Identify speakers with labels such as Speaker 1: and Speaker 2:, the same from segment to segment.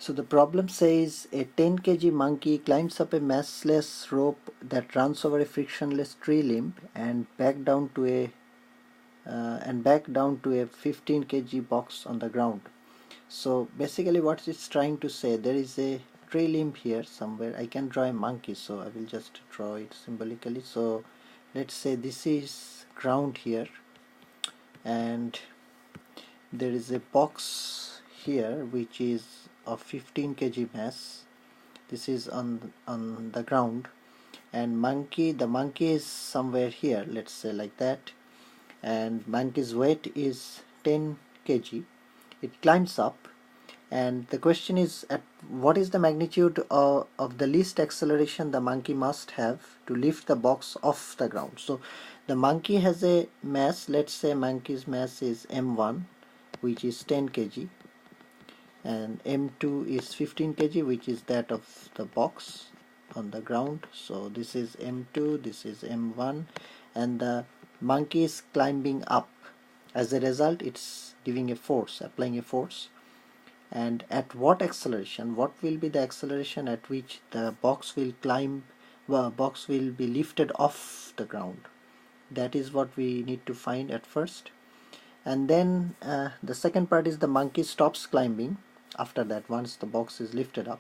Speaker 1: So the problem says a 10 kg monkey climbs up a massless rope that runs over a frictionless tree limb and back down to a 15 kg box on the ground. So basically what it's trying to say, there is a tree limb here somewhere. I can draw a monkey, so I will just draw it symbolically. So let's say this is ground here, and there is a box here which is of 15 kg mass. This is on the ground, and the monkey is somewhere here, let's say like that, and monkey's weight is 10 kg. It climbs up, and the question is, at what is the magnitude of the least acceleration the monkey must have to lift the box off the ground. So the monkey has a mass, let's say monkey's mass is m1, which is 10 kg, and m2 is 15 kg, which is that of the box on the ground. So this is m2, this is m1, and the monkey is climbing up. As a result, it's giving a force, applying a force. And at what acceleration, what will be the acceleration at which the box will be lifted off the ground? That is what we need to find at first. And then the second part is the monkey stops climbing after that, once the box is lifted up,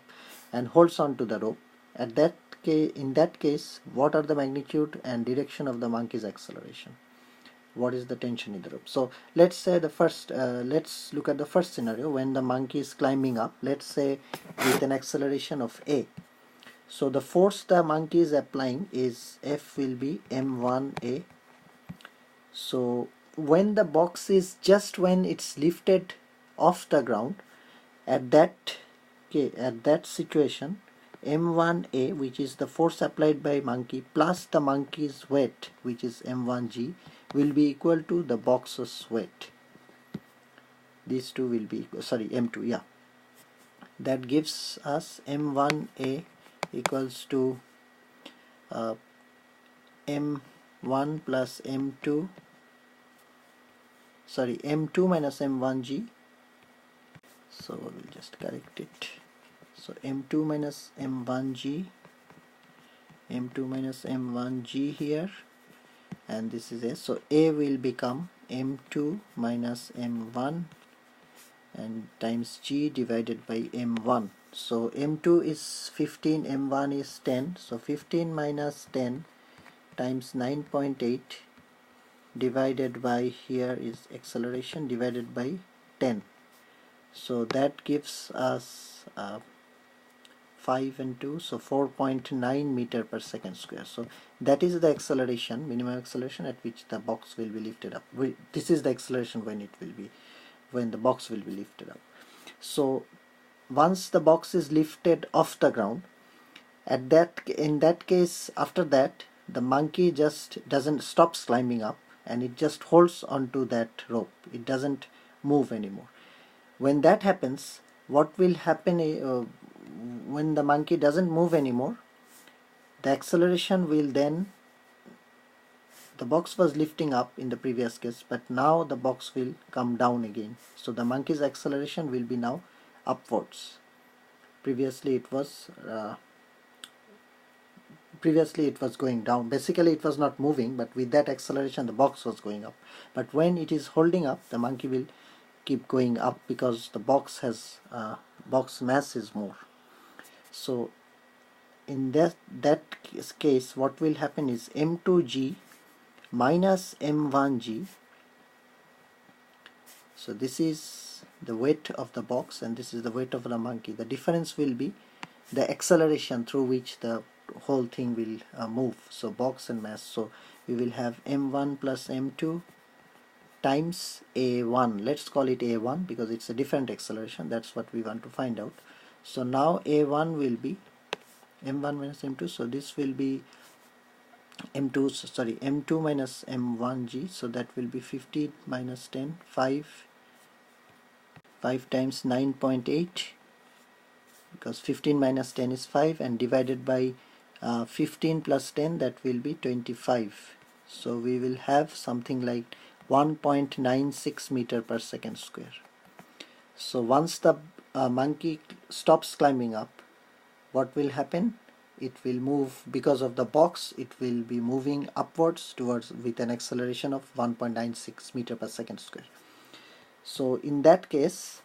Speaker 1: and holds on to the rope. In that case, what are the magnitude and direction of the monkey's acceleration? What is the tension in the rope? So let's say let's look at the first scenario when the monkey is climbing up, let's say with an acceleration of a. So the force the monkey is applying is F will be m1a. So when the box is when it's lifted off the ground, at that situation, m1a, which is the force applied by monkey, plus the monkey's weight, which is m1g, will be equal to the box's weight. These two will be equal, sorry, m2, yeah. That gives us m1a equals to m1 plus m2, sorry, m2 minus m1g. So we'll just correct it. So m2 minus m1g, m2 minus m1g here, and this is a. So a will become m2 minus m1 and times g divided by m1. So m2 is 15, m1 is 10. So 15 minus 10 times 9.8 divided by, here is acceleration, divided by 10. So that gives us 5 and 2, so 4.9 meter per second square. So that is the acceleration, minimum acceleration at which the box will be lifted up. This is the acceleration when the box will be lifted up. So once the box is lifted off the ground, in that case, after that, the monkey just stops climbing up, and it just holds onto that rope. It doesn't move anymore. When that happens, what will happen when the monkey doesn't move anymore, the acceleration will then, the box was lifting up in the previous case, but now the box will come down again. So the monkey's acceleration will be now upwards. Previously it was going down. Basically it was not moving, but with that acceleration the box was going up. But when it is holding up, the monkey will keep going up because the box has box mass is more. So in that case, what will happen is m2g minus m1g. So this is the weight of the box and this is the weight of the monkey. The difference will be the acceleration through which the whole thing will move. So box and mass. So we will have m1 plus m2 times a1. Let's call it a1 because it's a different acceleration. That's what we want to find out. So now a1 will be m1 minus m2. So this will be m2 minus m1g. So that will be 50 minus 10, 5 times 9.8, because 15 minus 10 is 5, and divided by 15 plus 10, that will be 25. So we will have something like 1.96 meter per second square. So once the monkey stops climbing up, what will happen? It will move, because of the box, it will be moving upwards towards with an acceleration of 1.96 meter per second square. So in that case,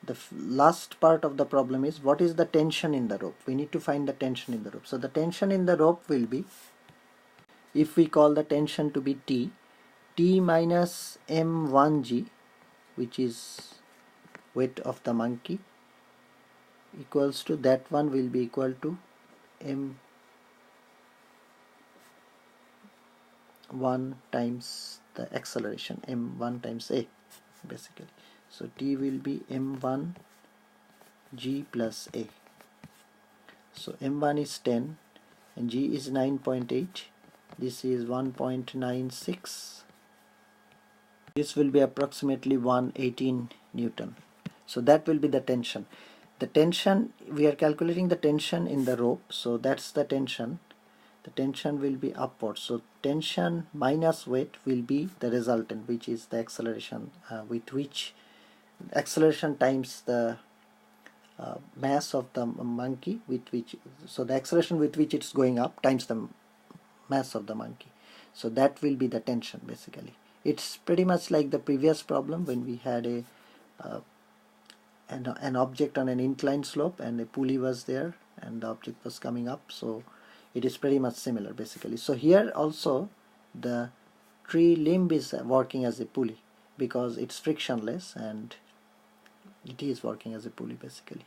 Speaker 1: the last part of the problem is, what is the tension in the rope? We need to find the tension in the rope. So the tension in the rope will be, if we call the tension to be T minus m1g, which is weight of the monkey, equals to, that one will be equal to m1 times the acceleration, m1 times a, basically. So T will be m1 g plus a. So m1 is 10 and g is 9.8. This is 1.96. This will be approximately 118 Newton. So that will be the tension. The tension, we are calculating the tension in the rope, so that's the tension. The tension will be upward. So tension minus weight will be the resultant, which is the acceleration, with which acceleration times the mass of the monkey, with which, so the acceleration with which it's going up times the mass of the monkey. So that will be the tension basically. It's pretty much like the previous problem when we had an object on an inclined slope and a pulley was there and the object was coming up. So it is pretty much similar basically. So here also the tree limb is working as a pulley because it's frictionless and it is working as a pulley basically.